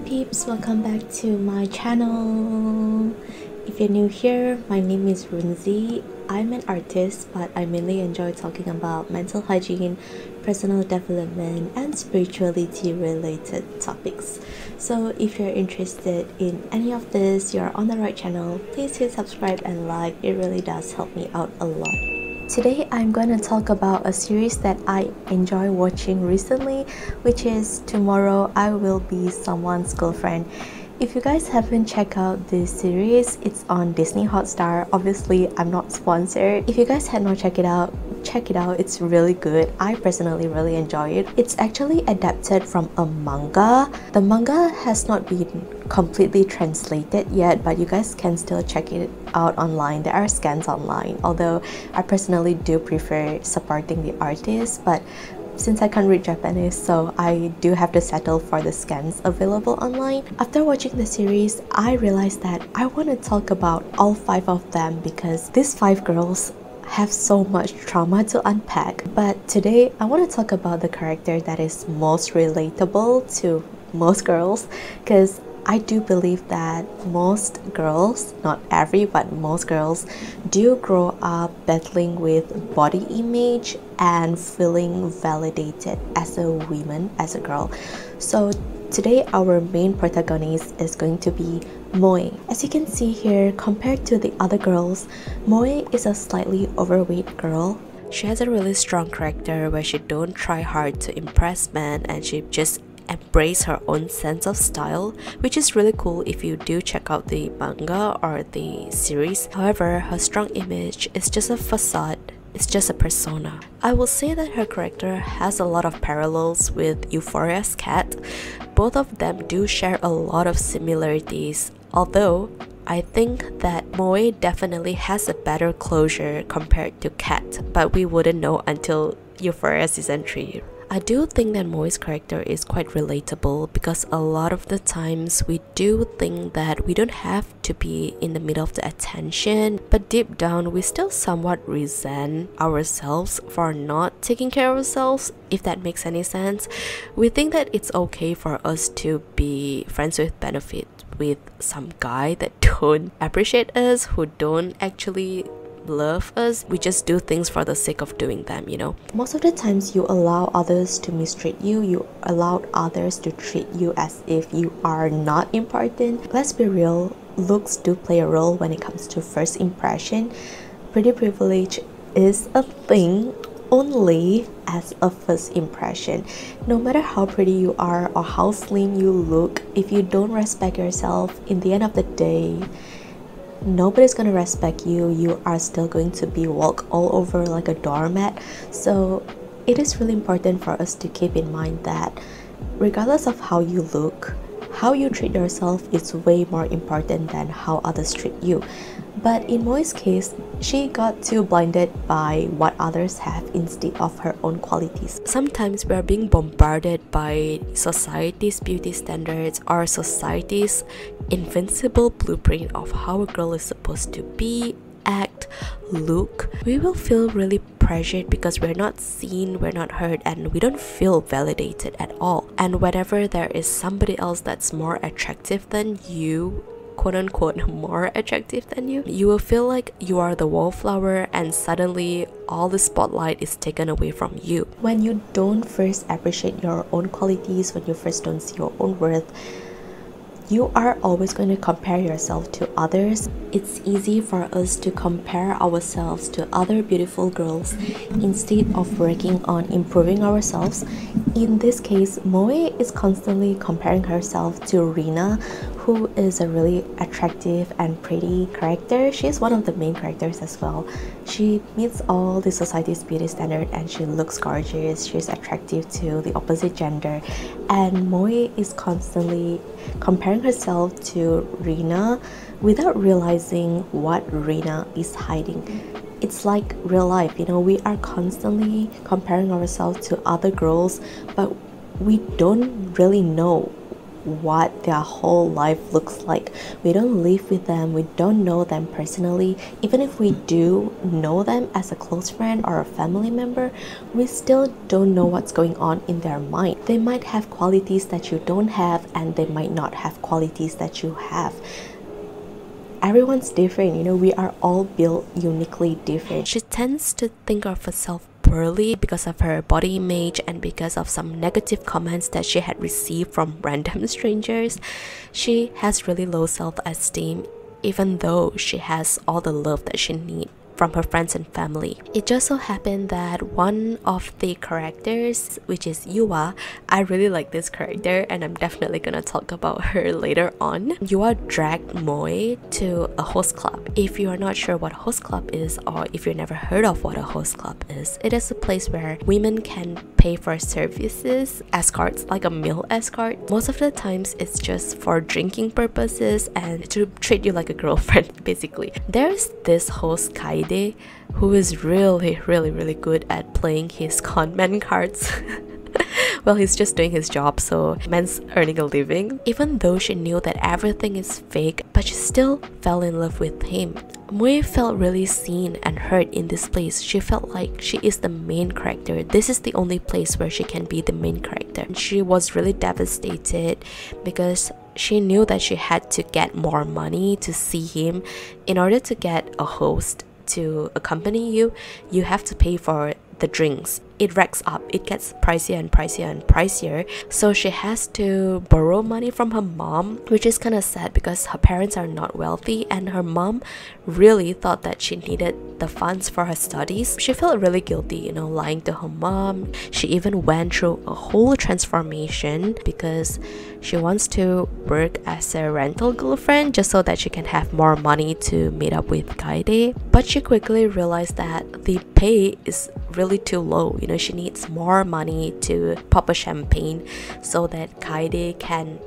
peeps, welcome back to my channel. If you're new here, my name is Runzi. I'm an artist, but I mainly enjoy talking about mental hygiene, personal development, and spirituality related topics. So if you're interested in any of this, you're on the right channel. Please hit subscribe and like, it really does help me out a lot. Today I'm going to talk about a series that I enjoy watching recently, which is Tomorrow I Will Be Someone's Girlfriend. If you guys haven't checked out this series, it's on Disney Hotstar. Obviously, I'm not sponsored. If you guys had not checked it out, check it out. It's really good. I personally really enjoy it. It's actually adapted from a manga. The manga has not been completely translated yet, but you guys can still check it out online. There are scans online, although I personally do prefer supporting the artist, but since I can't read Japanese, so I do have to settle for the scans available online. After watching the series, I realized that I want to talk about all 5 of them because these 5 girls have so much trauma to unpack. But today, I want to talk about the character that is most relatable to most girls, because I do believe that most girls, not every, but most girls do grow up battling with body image and feeling validated as a woman, as a girl. So today our main protagonist is going to be Moe. As you can see here, compared to the other girls, Moe is a slightly overweight girl. She has a really strong character where she don't try hard to impress men and she just embrace her own sense of style, which is really cool if you do check out the manga or the series. However, her strong image is just a facade. It's just a persona. I will say that her character has a lot of parallels with Euphoria's cat. Both of them do share a lot of similarities, although I think that Moe definitely has a better closure compared to Cat, but we wouldn't know until Euphoria season 3. I do think that Moe's character is quite relatable because a lot of the times we do think that we don't have to be in the middle of the attention, but deep down we still somewhat resent ourselves for not taking care of ourselves, if that makes any sense. We think that it's okay for us to be friends with benefit with some guy that don't appreciate us, who don't actually love us. We just do things for the sake of doing them, you know. Most of the times you allow others to mistreat you, you allow others to treat you as if you are not important. Let's be real, looks do play a role when it comes to first impression. Pretty privilege is a thing only as a first impression. No matter how pretty you are or how slim you look, if you don't respect yourself, in the end of the day, nobody's gonna respect you. You are still going to be walked all over like a doormat. So it is really important for us to keep in mind that regardless of how you look, how you treat yourself is way more important than how others treat you. But in Moe's case, she got too blinded by what others have instead of her own qualities. Sometimes we are being bombarded by society's beauty standards or society's invincible blueprint of how a girl is supposed to be, act, look. We will feel really pressured because we're not seen, we're not heard, and we don't feel validated at all. And whenever there is somebody else that's more attractive than you, quote unquote more attractive than you, you will feel like you are the wallflower and suddenly all the spotlight is taken away from you. When you don't first appreciate your own qualities, when you first don't see your own worth, you are always going to compare yourself to others. It's easy for us to compare ourselves to other beautiful girls instead of working on improving ourselves. In this case, Moe is constantly comparing herself to Rina, who is a really attractive and pretty character. She's one of the main characters as well. She meets all the society's beauty standard and she looks gorgeous. She's attractive to the opposite gender, and Moe is constantly comparing herself to Rina without realizing what Rina is hiding. It's like real life, you know, we are constantly comparing ourselves to other girls, but we don't really know what their whole life looks like. We don't live with them, we don't know them personally. Even if we do know them as a close friend or a family member, we still don't know what's going on in their mind. They might have qualities that you don't have, and they might not have qualities that you have. Everyone's different, you know, we are all built uniquely different. She tends to think of herself poorly because of her body image and because of some negative comments that she had received from random strangers. She has really low self-esteem, even though she has all the love that she needs from her friends and family. It just so happened that one of the characters, which is Yua, I really like this character and I'm definitely gonna talk about her later on. Yua dragged Moe to a host club. If you are not sure what a host club is, or if you've never heard of what a host club is, it is a place where women can pay for services, escorts, like a meal escort. Most of the times it's just for drinking purposes and to treat you like a girlfriend basically. There's this host Kai, who is really good at playing his conman cards. Well, he's just doing his job, so man's earning a living. Even though she knew that everything is fake, but she still fell in love with him. Moe felt really seen and heard in this place. She felt like she is the main character. This is the only place where she can be the main character. She was really devastated because she knew that she had to get more money to see him. In order to get a host to accompany you, you have to pay for the drinks. It racks up, it gets pricier and pricier and pricier, so she has to borrow money from her mom, which is kind of sad because her parents are not wealthy and her mom really thought that she needed the funds for her studies. She felt really guilty, you know, lying to her mom. She even went through a whole transformation because she wants to work as a rental girlfriend just so that she can have more money to meet up with Kaede. But she quickly realized that the pay is really too low. You know, she needs more money to pop a champagne so that Kaede can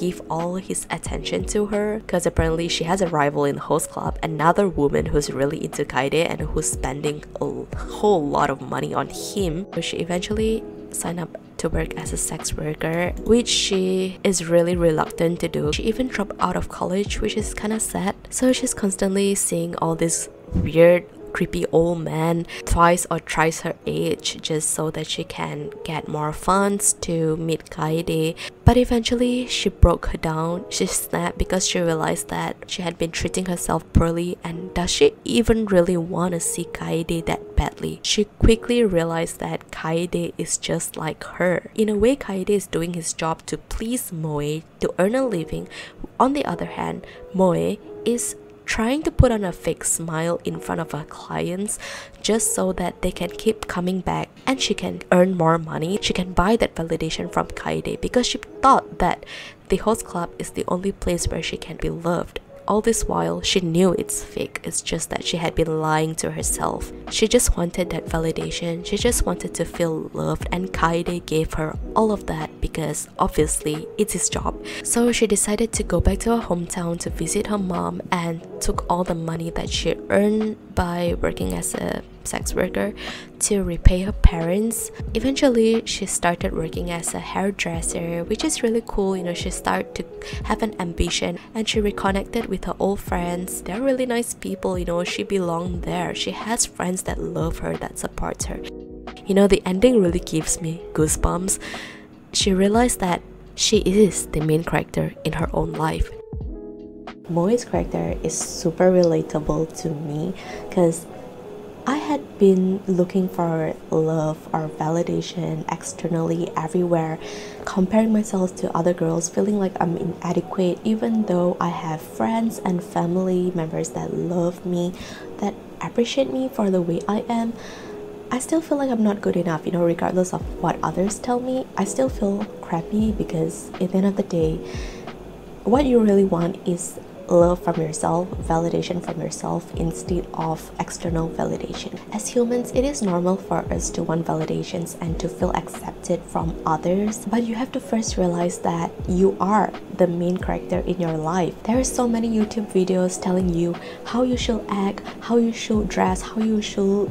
give all his attention to her, because apparently she has a rival in the host club, another woman who's really into Kaede and who's spending a whole lot of money on him. So she eventually signed up to work as a sex worker, which she is really reluctant to do. She even dropped out of college, which is kind of sad. So she's constantly seeing all this weird creepy old man twice or thrice her age just so that she can get more funds to meet Kaede. But eventually she broke her down. She snapped because she realized that she had been treating herself poorly, and does she even really want to see Kaede that badly? She quickly realized that Kaede is just like her. In a way, Kaede is doing his job to please Moe to earn a living. On the other hand, Moe is trying to put on a fake smile in front of her clients just so that they can keep coming back and she can earn more money. She can buy that validation from Kaede because she thought that the host club is the only place where she can be loved. All this while, she knew it's fake. It's just that she had been lying to herself. She just wanted that validation. She just wanted to feel loved, and Kaede gave her all of that because obviously it's his job. So she decided to go back to her hometown to visit her mom and took all the money that she earned by working as a sex worker to repay her parents. Eventually, she started working as a hairdresser, which is really cool. You know, she started to have an ambition and she reconnected with her old friends. They're really nice people, you know, she belonged there. She has friends that love her, that supports her. You know, the ending really gives me goosebumps. She realized that she is the main character in her own life. Moe's character is super relatable to me because I had been looking for love or validation externally everywhere, comparing myself to other girls, feeling like I'm inadequate even though I have friends and family members that love me, that appreciate me for the way I am. I still feel like I'm not good enough, you know, regardless of what others tell me. I still feel crappy because at the end of the day, what you really want is love from yourself, validation from yourself instead of external validation. As humans, it is normal for us to want validations and to feel accepted from others, but you have to first realize that you are the main character in your life. There are so many YouTube videos telling you how you should act, how you should dress, how you should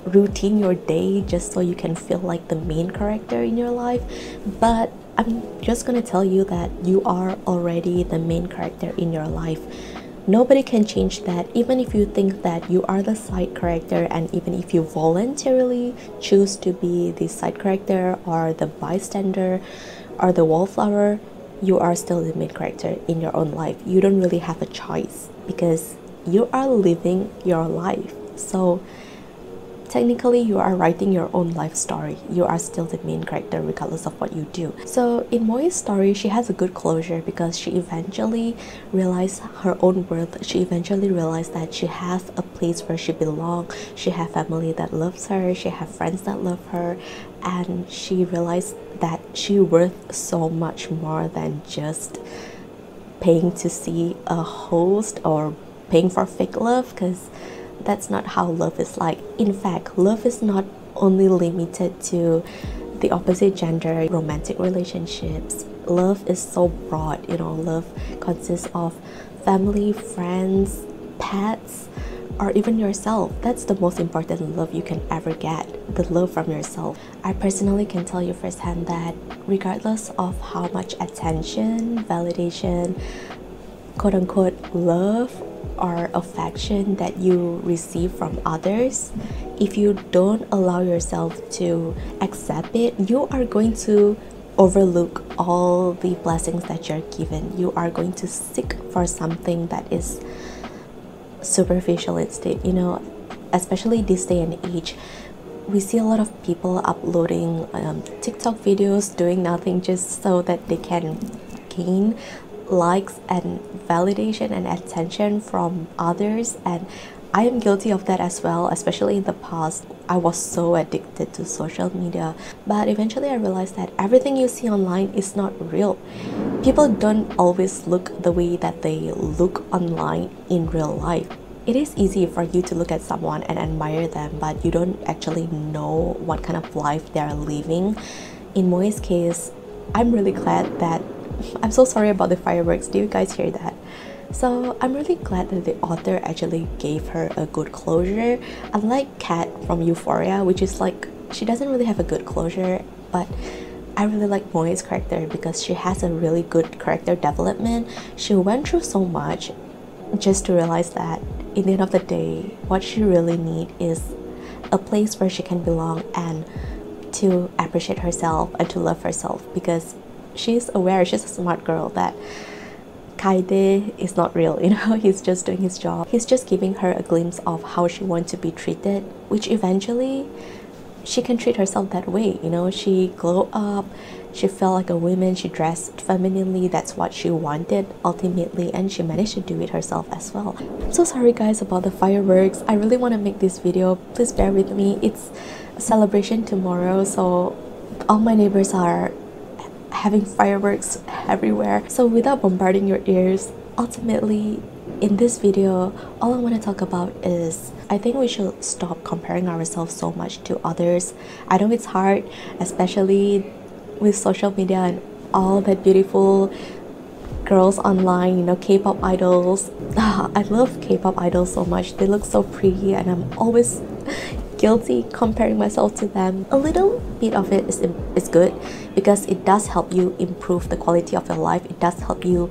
routine your day just so you can feel like the main character in your life, but I'm just gonna tell you that you are already the main character in your life. Nobody can change that. Even if you think that you are the side character, and even if you voluntarily choose to be the side character or the bystander or the wallflower, you are still the main character in your own life. You don't really have a choice because you are living your life. So technically you are writing your own life story. You are still the main character regardless of what you do. So in Moe's story, she has a good closure because she eventually realized her own worth. She eventually realized that she has a place where she belongs. She has family that loves her. She has friends that love her. And she realized that she worth so much more than just paying to see a host or paying for fake love, because that's not how love is like. In fact, love is not only limited to the opposite gender romantic relationships. Love is so broad, you know. Love consists of family, friends, pets, or even yourself. That's the most important love you can ever get, the love from yourself. I personally can tell you firsthand that regardless of how much attention, validation, quote-unquote love or affection that you receive from others, if you don't allow yourself to accept it, you are going to overlook all the blessings that you're given. You are going to seek for something that is superficial instead, you know. Especially this day and age, we see a lot of people uploading TikTok videos doing nothing just so that they can gain likes and validation and attention from others. And I am guilty of that as well. Especially in the past, I was so addicted to social media, but eventually I realized that everything you see online is not real. People don't always look the way that they look online in real life. It is easy for you to look at someone and admire them, but you don't actually know what kind of life they are living. In Moe's case, I'm really glad that I'm so sorry about the fireworks. Do you guys hear that? So I'm really glad that the author actually gave her a good closure. Unlike Kat from Euphoria, which is like, she doesn't really have a good closure, but I really like Moe's character because she has a really good character development. She went through so much just to realize that in the end of the day, what she really needs is a place where she can belong and to appreciate herself and to love herself, because she's aware, she's a smart girl, that Kaide is not real, you know. He's just doing his job. He's just giving her a glimpse of how she wants to be treated, which eventually she can treat herself that way, you know. She glow up, she felt like a woman, she dressed femininely. That's what she wanted ultimately, and she managed to do it herself as well. I'm so sorry guys about the fireworks. I really want to make this video. Please bear with me. It's a celebration tomorrow, so all my neighbors are having fireworks everywhere. So without bombarding your ears, ultimately in this video, all I want to talk about is I think we should stop comparing ourselves so much to others. I know it's hard, especially with social media and all that beautiful girls online, you know, K-pop idols. I love K-pop idols so much. They look so pretty and I'm always guilty comparing myself to them. A little bit of it is good because it does help you improve the quality of your life. It does help you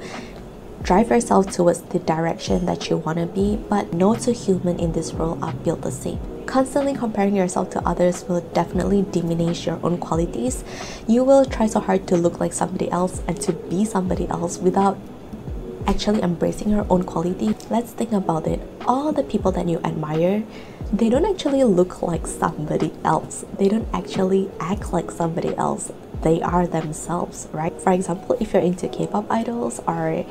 drive yourself towards the direction that you want to be, but no two humans in this world are built the same. Constantly comparing yourself to others will definitely diminish your own qualities. You will try so hard to look like somebody else and to be somebody else without actually embracing your own quality. Let's think about it. All the people that you admire, they don't actually look like somebody else. They don't actually act like somebody else. They are themselves, right? For example, if you're into K-pop idols or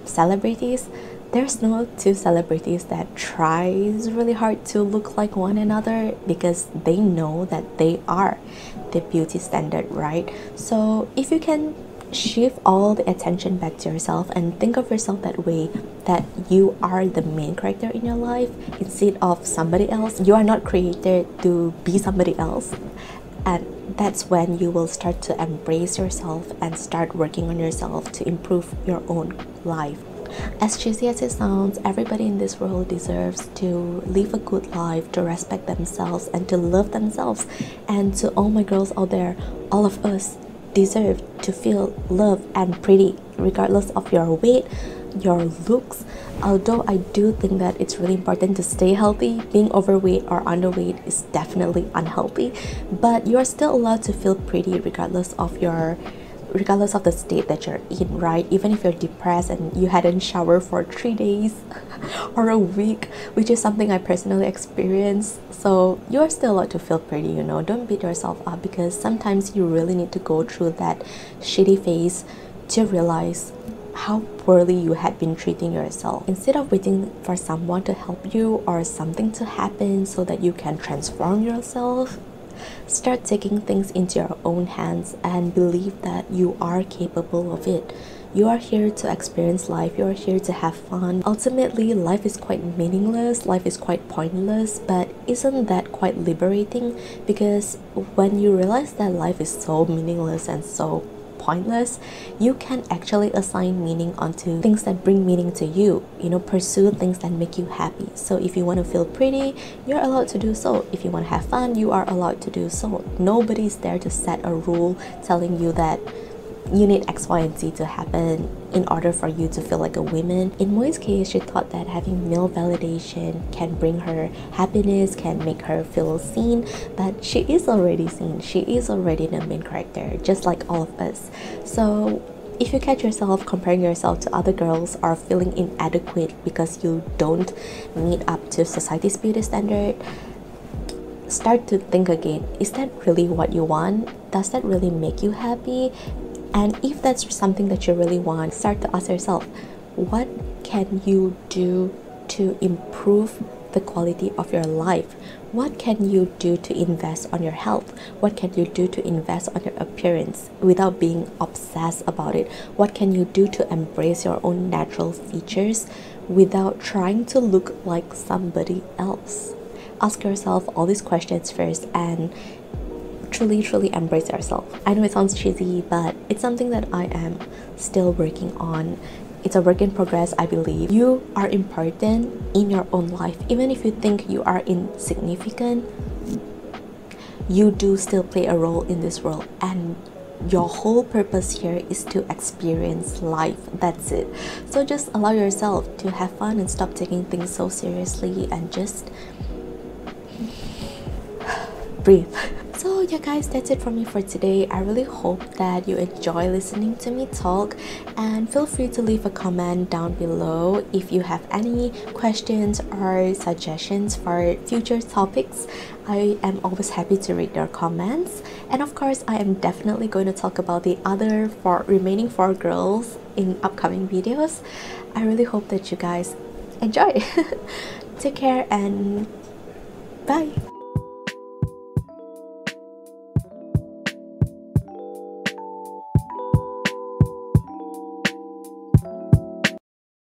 celebrities, there's no two celebrities that tries really hard to look like one another because they know that they are the beauty standard, right? So if you can shift all the attention back to yourself and think of yourself that way, that you are the main character in your life instead of somebody else. You are not created to be somebody else, and that's when you will start to embrace yourself and start working on yourself to improve your own life. As cheesy as it sounds, everybody in this world deserves to live a good life, to respect themselves and to love themselves. And to all my girls out there, all of us deserve to feel loved and pretty regardless of your weight, your looks. Although I do think that it's really important to stay healthy, being overweight or underweight is definitely unhealthy, but you are still allowed to feel pretty regardless of the state that you're in, right? Even if you're depressed and you hadn't showered for 3 days or a week, which is something I personally experienced. So you're still allowed to feel pretty, you know. Don't beat yourself up, because sometimes you really need to go through that shitty phase to realize how poorly you had been treating yourself. Instead of waiting for someone to help you or something to happen so that you can transform yourself, start taking things into your own hands and believe that you are capable of it. You are here to experience life. You are here to have fun. Ultimately, life is quite meaningless. Life is quite pointless, but isn't that quite liberating? Because when you realize that life is so meaningless and so pointless, you can actually assign meaning onto things that bring meaning to you. You know, pursue things that make you happy. So if you want to feel pretty, you're allowed to do so. If you want to have fun, you are allowed to do so. Nobody's there to set a rule telling you that you need X, Y, and Z to happen in order for you to feel like a woman. In Moi's case, she thought that having male validation can bring her happiness, can make her feel seen, but she is already seen. She is already the main character, just like all of us. So if you catch yourself comparing yourself to other girls or feeling inadequate because you don't meet up to society's beauty standard, start to think again. Is that really what you want? Does that really make you happy? And if that's something that you really want, start to ask yourself, what can you do to improve the quality of your life? What can you do to invest on your health? What can you do to invest on your appearance without being obsessed about it? What can you do to embrace your own natural features without trying to look like somebody else? Ask yourself all these questions first and truly embrace yourself. I know it sounds cheesy, but it's something that I am still working on. It's a work in progress, I believe. You are important in your own life. Even if you think you are insignificant, you do still play a role in this world, and your whole purpose here is to experience life. That's it. So just allow yourself to have fun and stop taking things so seriously and just breathe. So yeah guys, that's it from me for today. I really hope that you enjoy listening to me talk, and feel free to leave a comment down below if you have any questions or suggestions for future topics. I am always happy to read your comments, and of course I am definitely going to talk about the other remaining 4 girls in upcoming videos. I really hope that you guys enjoy. Take care and bye.